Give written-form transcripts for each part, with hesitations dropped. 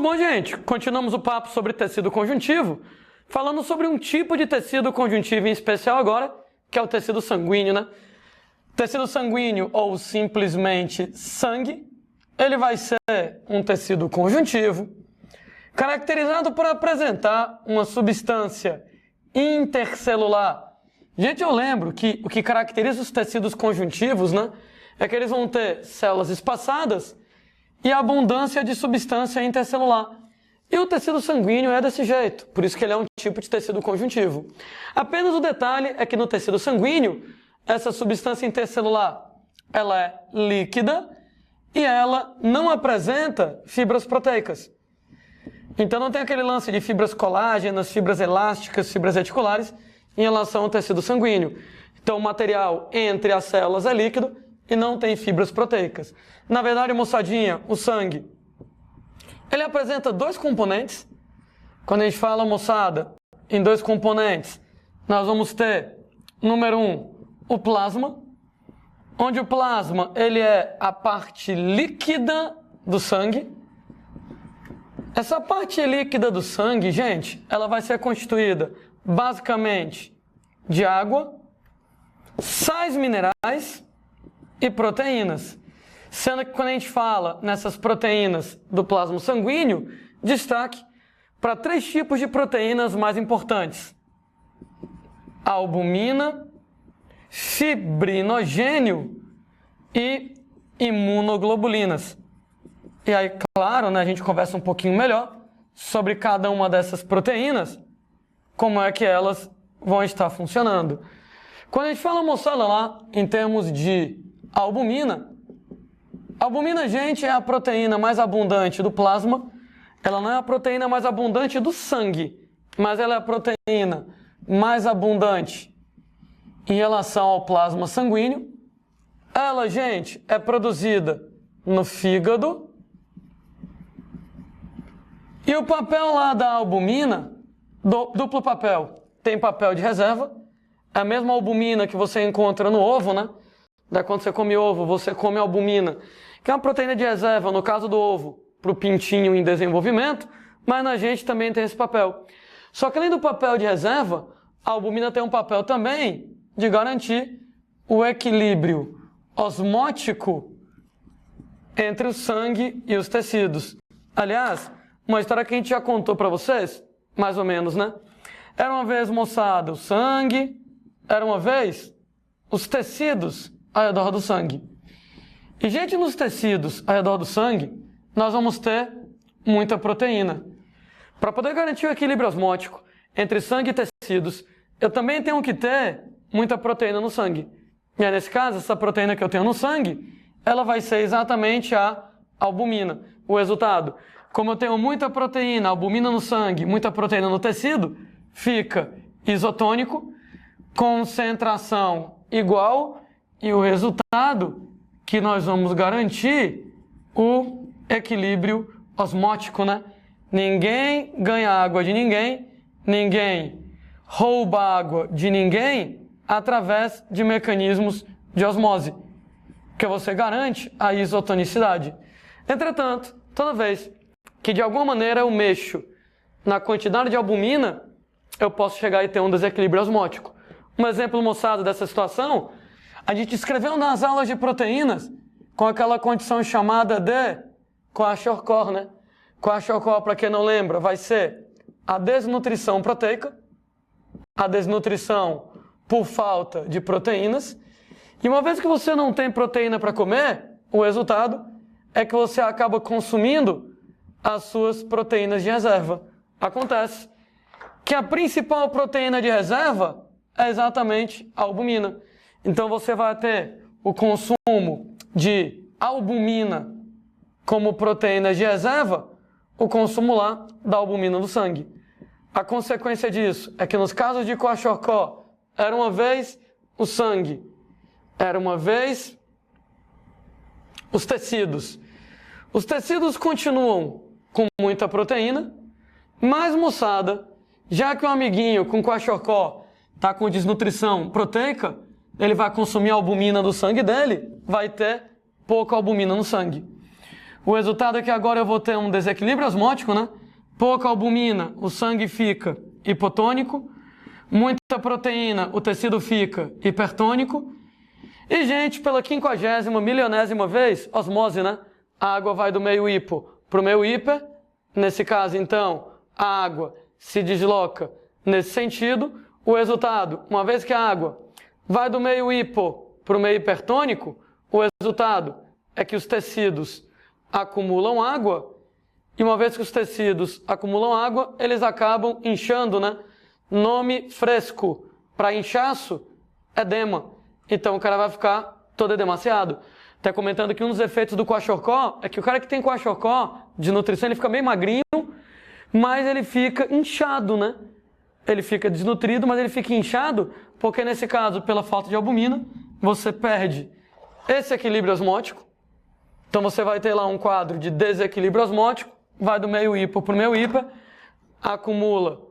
Bom, gente, continuamos o papo sobre tecido conjuntivo, falando sobre um tipo de tecido conjuntivo em especial agora, que é o tecido sanguíneo, né? Tecido sanguíneo, ou simplesmente sangue, ele vai ser um tecido conjuntivo, caracterizado por apresentar uma substância intercelular. Gente, eu lembro que o que caracteriza os tecidos conjuntivos, né, é que eles vão ter células espaçadas e abundância de substância intercelular. E o tecido sanguíneo é desse jeito, por isso que ele é um tipo de tecido conjuntivo. Apenas o detalhe é que no tecido sanguíneo, essa substância intercelular, ela é líquida e ela não apresenta fibras proteicas. Então não tem aquele lance de fibras colágenas, fibras elásticas, fibras reticulares em relação ao tecido sanguíneo. Então o material entre as células é líquido e não tem fibras proteicas. Na verdade, moçadinha, o sangue, ele apresenta dois componentes. Quando a gente fala, moçada, em dois componentes, nós vamos ter, número 1, o plasma, onde o plasma ele é a parte líquida do sangue. Essa parte líquida do sangue, gente, ela vai ser constituída basicamente de água, sais minerais e proteínas. Sendo que quando a gente fala nessas proteínas do plasma sanguíneo, destaque para 3 tipos de proteínas mais importantes: albumina, fibrinogênio e imunoglobulinas. E aí, claro, né, a gente conversa um pouquinho melhor sobre cada uma dessas proteínas, como é que elas vão estar funcionando. Quando a gente fala, moçada, lá, em termos de albumina, gente, é a proteína mais abundante do plasma. Ela não é a proteína mais abundante do sangue, mas ela é a proteína mais abundante em relação ao plasma sanguíneo. Ela, gente, é produzida no fígado. E o papel lá da albumina, duplo papel, tem papel de reserva. É a mesma albumina que você encontra no ovo, né? Daí quando você come ovo, você come albumina, que é uma proteína de reserva, no caso do ovo, para o pintinho em desenvolvimento, mas na gente também tem esse papel. Só que além do papel de reserva, a albumina tem um papel também de garantir o equilíbrio osmótico entre o sangue e os tecidos. Aliás, uma história que a gente já contou para vocês, mais ou menos, né? Era uma vez, moçada, o sangue, era uma vez os tecidos ao redor do sangue. E, gente, nos tecidos ao redor do sangue, nós vamos ter muita proteína. Para poder garantir o equilíbrio osmótico entre sangue e tecidos, eu também tenho que ter muita proteína no sangue. E aí, nesse caso, essa proteína que eu tenho no sangue, ela vai ser exatamente a albumina. O resultado, como eu tenho muita proteína, albumina no sangue, muita proteína no tecido, fica isotônico, concentração igual, e o resultado que nós vamos garantir o equilíbrio osmótico, né? Ninguém ganha água de ninguém, ninguém rouba água de ninguém através de mecanismos de osmose, que você garante a isotonicidade. Entretanto, toda vez que de alguma maneira eu mexo na quantidade de albumina, eu posso chegar e ter um desequilíbrio osmótico. Um exemplo, moçada, dessa situação, a gente escreveu nas aulas de proteínas com aquela condição chamada de Kwashiorkor, né? Kwashiorkor, para quem não lembra, vai ser a desnutrição proteica, a desnutrição por falta de proteínas. E uma vez que você não tem proteína para comer, o resultado é que você acaba consumindo as suas proteínas de reserva. Acontece que a principal proteína de reserva é exatamente a albumina. Então você vai ter o consumo de albumina como proteína de reserva, o consumo lá da albumina do sangue. A consequência disso é que nos casos de Kwashiorkor, era uma vez o sangue, era uma vez os tecidos. Os tecidos continuam com muita proteína, mas, moçada, já que o amiguinho com Kwashiorkor está com desnutrição proteica, ele vai consumir a albumina do sangue dele, vai ter pouca albumina no sangue. O resultado é que agora eu vou ter um desequilíbrio osmótico, né? Pouca albumina, o sangue fica hipotônico. Muita proteína, o tecido fica hipertônico. E, gente, pela 50ª, milionésima vez, osmose, né? A água vai do meio hipo para o meio hiper. Nesse caso, então, a água se desloca nesse sentido. O resultado, uma vez que a água vai do meio hipo para o meio hipertônico, o resultado é que os tecidos acumulam água. E uma vez que os tecidos acumulam água, eles acabam inchando, né? Nome fresco para inchaço, edema. Então o cara vai ficar todo edemaciado. Até comentando que um dos efeitos do Kwashiorkor é que o cara que tem Kwashiorkor de nutrição, ele fica meio magrinho, mas ele fica inchado, né? Ele fica desnutrido, mas ele fica inchado, porque nesse caso, pela falta de albumina, você perde esse equilíbrio osmótico. Então você vai ter lá um quadro de desequilíbrio osmótico, vai do meio hipo para o meio hiper, acumula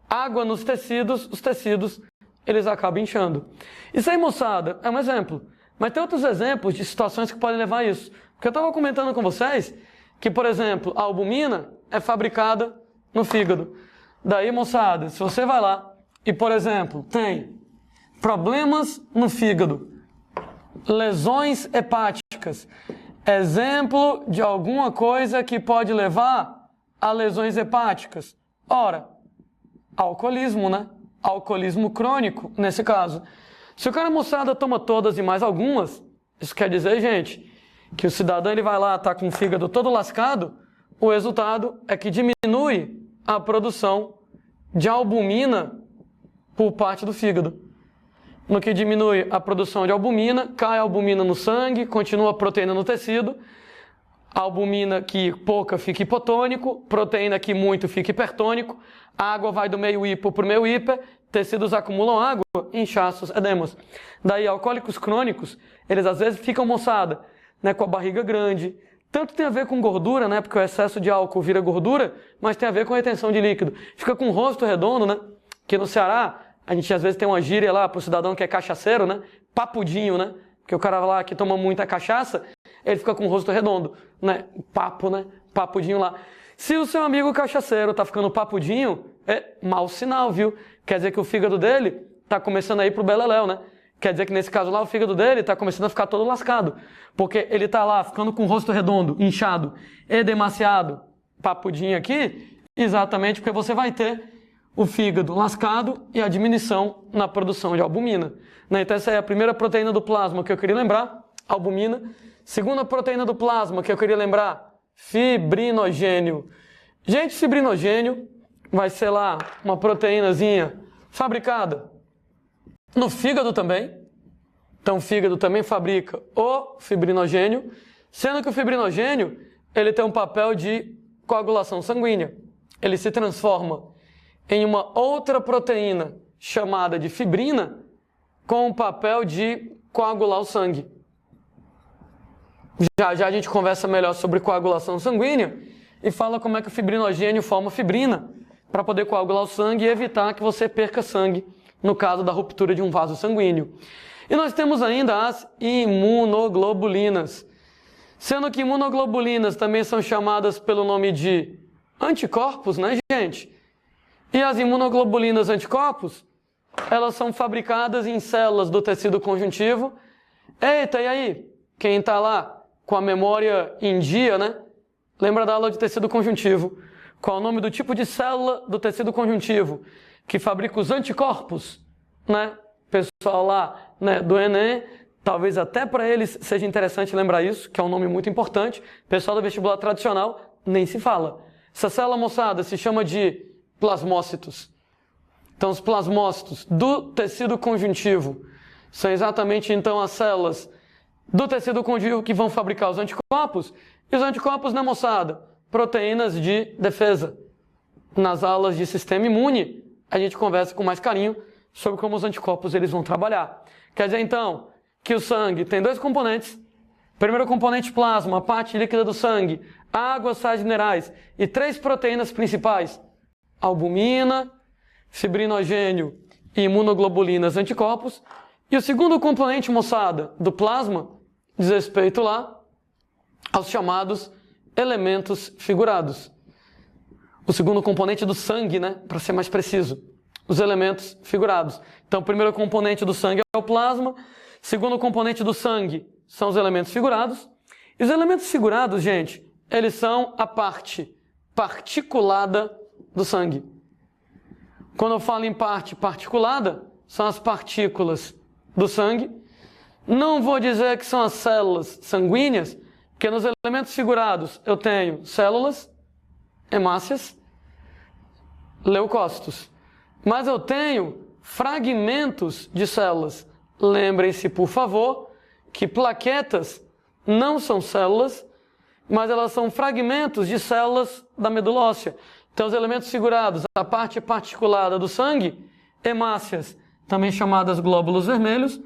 água nos tecidos, os tecidos eles acabam inchando. Isso aí, moçada, é um exemplo. Mas tem outros exemplos de situações que podem levar a isso. Porque eu estava comentando com vocês que, por exemplo, a albumina é fabricada no fígado. Daí, moçada, se você vai lá e, por exemplo, tem problemas no fígado, lesões hepáticas, exemplo de alguma coisa que pode levar a lesões hepáticas. Ora, alcoolismo, né? Alcoolismo crônico, nesse caso. Se o cara, moçada, toma todas e mais algumas, isso quer dizer, gente, que o cidadão ele vai lá, tá com o fígado todo lascado, o resultado é que diminui a produção de albumina por parte do fígado. No que diminui a produção de albumina, cai a albumina no sangue, continua a proteína no tecido, a albumina que pouca fica hipotônico, proteína que muito fica hipertônico, a água vai do meio hipo para o meio hiper, tecidos acumulam água, inchaços, edemas. Daí, alcoólicos crônicos, eles às vezes ficam, moçada, né, com a barriga grande. Tanto tem a ver com gordura, né, porque o excesso de álcool vira gordura, mas tem a ver com retenção de líquido. Fica com o rosto redondo, né, que no Ceará, a gente às vezes tem uma gíria lá pro cidadão que é cachaceiro, né, papudinho, né, porque o cara lá que toma muita cachaça, ele fica com o rosto redondo, né, papo, né, papudinho lá. Se o seu amigo cachaceiro tá ficando papudinho, é mau sinal, viu? Quer dizer que o fígado dele tá começando a ir pro beleléu, né? Quer dizer que nesse caso lá o fígado dele tá começando a ficar todo lascado. Porque ele tá lá ficando com o rosto redondo, inchado, edemaciado, papudinho aqui, exatamente porque você vai ter o fígado lascado e a diminuição na produção de albumina. Né? Então essa é a primeira proteína do plasma que eu queria lembrar, albumina. Segunda proteína do plasma que eu queria lembrar, fibrinogênio. Gente, fibrinogênio vai ser lá uma proteínazinha fabricada no fígado também. Então o fígado também fabrica o fibrinogênio, sendo que o fibrinogênio ele tem um papel de coagulação sanguínea. Ele se transforma em uma outra proteína chamada de fibrina com o papel de coagular o sangue. Já já a gente conversa melhor sobre coagulação sanguínea e fala como é que o fibrinogênio forma fibrina para poder coagular o sangue e evitar que você perca sangue no caso da ruptura de um vaso sanguíneo. E nós temos ainda as imunoglobulinas, sendo que imunoglobulinas também são chamadas pelo nome de anticorpos, né, gente? E as imunoglobulinas anticorpos, elas são fabricadas em células do tecido conjuntivo. Eita, e aí? Quem está lá com a memória em dia, né? Lembra da aula de tecido conjuntivo. Qual é o nome do tipo de célula do tecido conjuntivo que fabrica os anticorpos, né? Pessoal lá, né, do Enem, talvez até para eles seja interessante lembrar isso, que é um nome muito importante. Pessoal do vestibular tradicional, nem se fala. Essa célula, moçada, se chama de plasmócitos. Então, os plasmócitos do tecido conjuntivo são exatamente, então, as células do tecido conjuntivo que vão fabricar os anticorpos. E os anticorpos, né, moçada? Proteínas de defesa. Nas aulas de sistema imune, a gente conversa com mais carinho sobre como os anticorpos eles vão trabalhar. Quer dizer, então, que o sangue tem dois componentes. Primeiro componente plasma, a parte líquida do sangue, água, sais minerais e três proteínas principais: albumina, fibrinogênio e imunoglobulinas anticorpos. E o segundo componente, moçada, do plasma, diz respeito lá aos chamados elementos figurados. O segundo componente do sangue, né? Para ser mais preciso. Os elementos figurados. Então, o primeiro componente do sangue é o plasma. O segundo componente do sangue são os elementos figurados. E os elementos figurados, gente, eles são a parte particulada do sangue. Quando eu falo em parte particulada, são as partículas do sangue. Não vou dizer que são as células sanguíneas, porque nos elementos figurados eu tenho células, hemácias, leucócitos. Mas eu tenho fragmentos de células. Lembrem-se, por favor, que plaquetas não são células, mas elas são fragmentos de células da medula óssea. Então, os elementos figurados, a parte particulada do sangue, hemácias, também chamadas glóbulos vermelhos,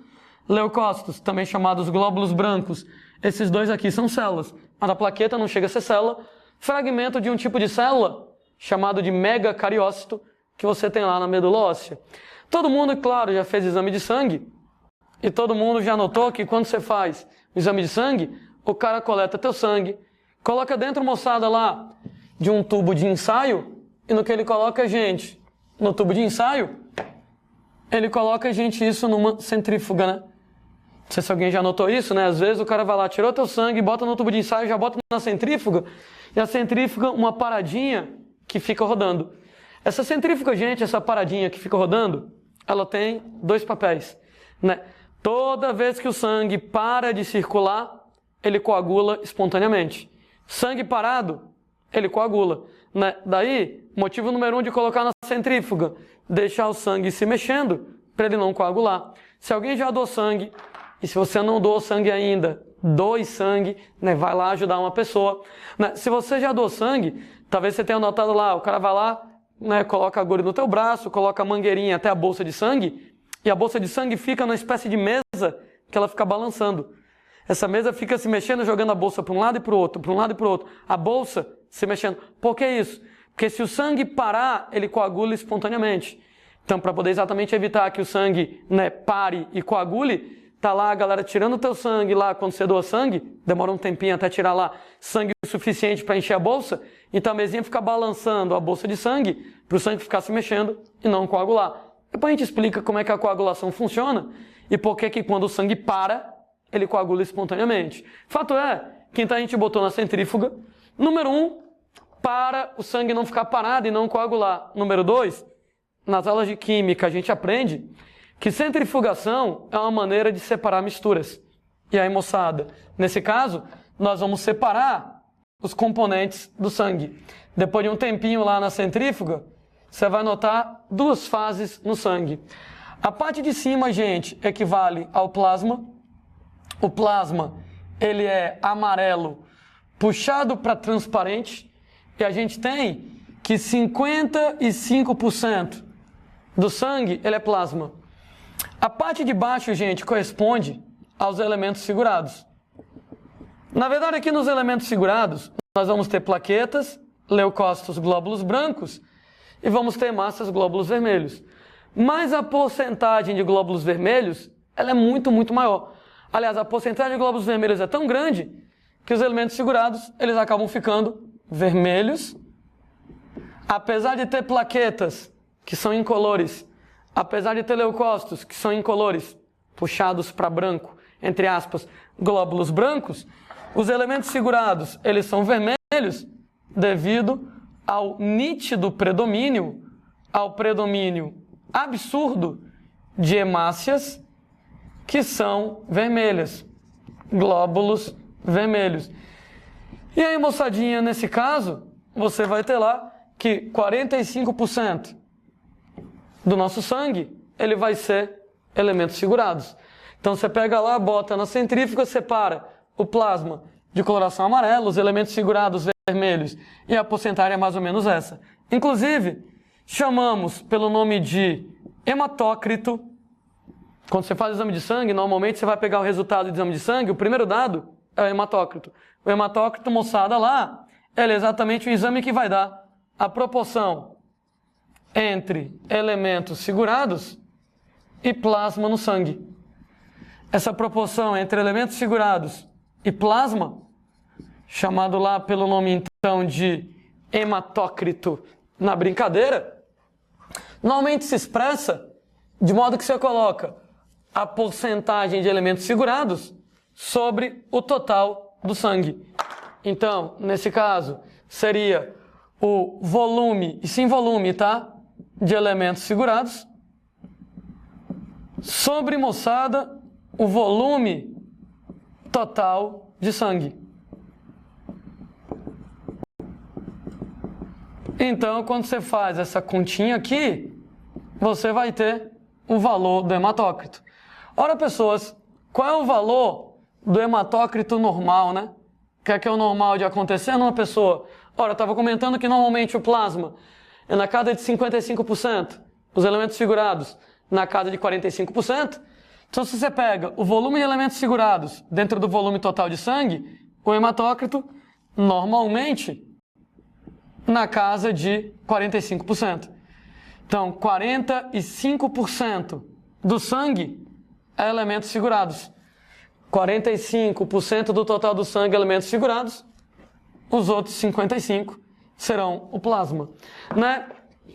leucócitos, também chamados glóbulos brancos. Esses dois aqui são células, mas a plaqueta não chega a ser célula. Fragmento de um tipo de célula, chamado de megacariócito, que você tem lá na medula óssea. Todo mundo, claro, já fez exame de sangue, e todo mundo já notou que quando você faz o exame de sangue, o cara coleta teu sangue, coloca dentro, moçada, lá, de um tubo de ensaio, e no que ele coloca a gente no tubo de ensaio, ele coloca a gente isso numa centrífuga, né? Não sei se alguém já notou isso, né? Às vezes o cara vai lá, tirou teu sangue, bota no tubo de ensaio, já bota na centrífuga, e a centrífuga, uma paradinha que fica rodando. Essa centrífuga, gente, essa paradinha que fica rodando, ela tem dois papéis, né? Toda vez que o sangue para de circular, ele coagula espontaneamente. Sangue parado, ele coagula, né? Daí, motivo número 1 de colocar na centrífuga, deixar o sangue se mexendo para ele não coagular. Se alguém já doou sangue, e se você não doou sangue ainda, doe sangue, né? Vai lá ajudar uma pessoa, né? Se você já doou sangue, talvez você tenha notado lá, o cara vai lá, né? Coloca a agulha no teu braço, coloca a mangueirinha até a bolsa de sangue, e a bolsa de sangue fica numa espécie de mesa que ela fica balançando. Essa mesa fica se mexendo, jogando a bolsa para um lado e para o outro, para um lado e para o outro. A bolsa se mexendo. Por que isso? Porque se o sangue parar, ele coagula espontaneamente. Então, para poder exatamente evitar que o sangue, né, pare e coagule, tá lá a galera tirando o teu sangue lá, quando você doa sangue, demora um tempinho até tirar lá sangue suficiente para encher a bolsa, então a mesinha fica balançando a bolsa de sangue, para o sangue ficar se mexendo e não coagular. Depois a gente explica como é que a coagulação funciona e por que quando o sangue para, ele coagula espontaneamente. Fato é que então a gente botou na centrífuga. Número 1, para o sangue não ficar parado e não coagular. Número 2, nas aulas de química a gente aprende que centrifugação é uma maneira de separar misturas. E aí, moçada, nesse caso, nós vamos separar os componentes do sangue. Depois de um tempinho lá na centrífuga, você vai notar duas fases no sangue. A parte de cima, gente, equivale ao plasma. O plasma, ele é amarelo, puxado para transparente. E a gente tem que 55% do sangue, ele é plasma. A parte de baixo, gente, corresponde aos elementos figurados. Na verdade, aqui nos elementos figurados, nós vamos ter plaquetas, leucócitos, glóbulos brancos, e vamos ter hemácias, glóbulos vermelhos. Mas a porcentagem de glóbulos vermelhos, ela é muito, muito maior. Aliás, a porcentagem de glóbulos vermelhos é tão grande que os elementos figurados, eles acabam ficando vermelhos. Apesar de ter plaquetas, que são incolores, apesar de ter leucócitos, que são incolores, puxados para branco, entre aspas, glóbulos brancos, os elementos figurados, eles são vermelhos devido ao nítido predomínio, ao predomínio absurdo de hemácias que são vermelhas, glóbulos vermelhos. E aí, moçadinha, nesse caso, você vai ter lá que 45% do nosso sangue, ele vai ser elementos figurados. Então você pega lá, bota na centrífuga, separa o plasma de coloração amarela, os elementos figurados vermelhos, e a porcentagem é mais ou menos essa. Inclusive, chamamos pelo nome de hematócrito. Quando você faz o exame de sangue, normalmente você vai pegar o resultado do exame de sangue, o primeiro dado é o hematócrito. O hematócrito, moçada, lá, ele é exatamente o exame que vai dar a proporção entre elementos figurados e plasma no sangue. Essa proporção entre elementos figurados e plasma chamado lá pelo nome então de hematócrito na brincadeira, normalmente se expressa de modo que você coloca a porcentagem de elementos figurados sobre o total do sangue. Então, nesse caso, seria o volume, e sim volume, tá? De elementos figurados sobre, moçada, o volume total de sangue. Então, quando você faz essa continha aqui, você vai ter o valor do hematócrito. Ora, pessoas, qual é o valor do hematócrito normal, né? Que é o normal de acontecer numa pessoa? Ora, eu estava comentando que normalmente o plasma é na casa de 55%, os elementos figurados na casa de 45%. Então, se você pega o volume de elementos figurados dentro do volume total de sangue, o hematócrito, normalmente, na casa de 45%. Então, 45% do sangue é elementos figurados. 45% do total do sangue é elementos figurados. Os outros 55% serão o plasma. Né?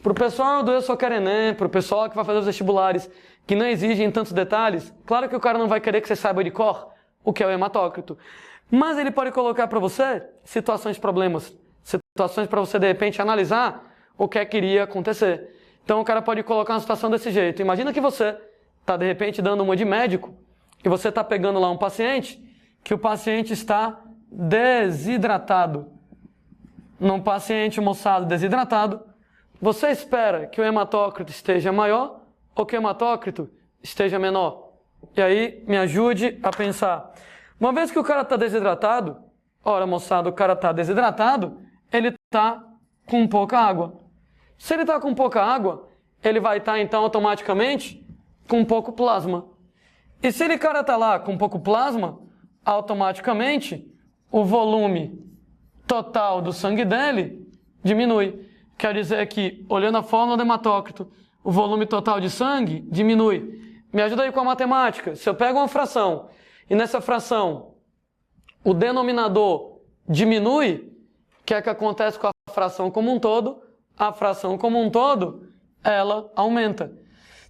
Para o pessoal do Eu Só Quero Enem, para o pessoal que vai fazer os vestibulares, que não exigem tantos detalhes, claro que o cara não vai querer que você saiba de cor o que é o hematócrito. Mas ele pode colocar para você situações, problemas, situações para você, de repente, analisar o que é que iria acontecer. Então, o cara pode colocar uma situação desse jeito. Imagina que você está, de repente, dando uma de médico e você está pegando lá um paciente, que o paciente está desidratado. Num paciente, moçado, desidratado, você espera que o hematócrito esteja maior ou que o hematócrito esteja menor? E aí, me ajude a pensar. Uma vez que o cara está desidratado, ora, moçada, o cara está desidratado, ele está com pouca água. Se ele está com pouca água, ele vai estar, então, automaticamente com pouco plasma. E se ele cara está lá com pouco plasma, automaticamente o volume total do sangue dele diminui. Quer dizer que, olhando a fórmula do hematócrito, o volume total de sangue diminui. Me ajuda aí com a matemática. Se eu pego uma fração e nessa fração o denominador diminui, o que é que acontece com a fração como um todo? A fração como um todo, ela aumenta.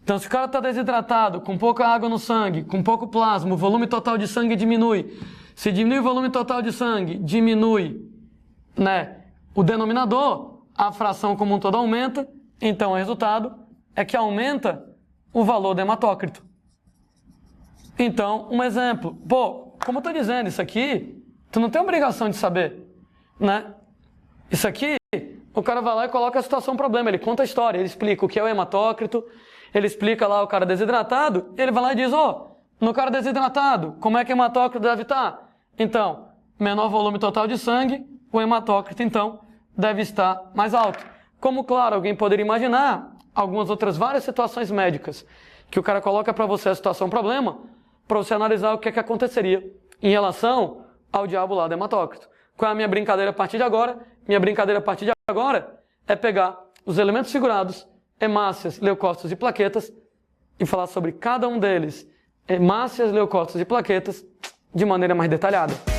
Então, se o cara está desidratado, com pouca água no sangue, com pouco plasma, o volume total de sangue diminui. Se diminui o volume total de sangue, diminui, né, o denominador, a fração como um todo aumenta. Então, o resultado é que aumenta o valor do hematócrito. Então, um exemplo. Pô, como eu estou dizendo, isso aqui, tu não tem obrigação de saber, né? Isso aqui, o cara vai lá e coloca a situação problema, ele conta a história, ele explica o que é o hematócrito, ele explica lá o cara desidratado, ele vai lá e diz, no cara desidratado, como é que o hematócrito deve estar? Então, menor volume total de sangue, o hematócrito, então, deve estar mais alto. Como, claro, alguém poderia imaginar algumas outras várias situações médicas que o cara coloca para você a situação problema, para você analisar o que é que aconteceria em relação ao diabo lá do hematócrito. Qual é a minha brincadeira a partir de agora? Minha brincadeira a partir de agora é pegar os elementos figurados, hemácias, leucócitos e plaquetas e falar sobre cada um deles, hemácias, leucócitos e plaquetas, de maneira mais detalhada.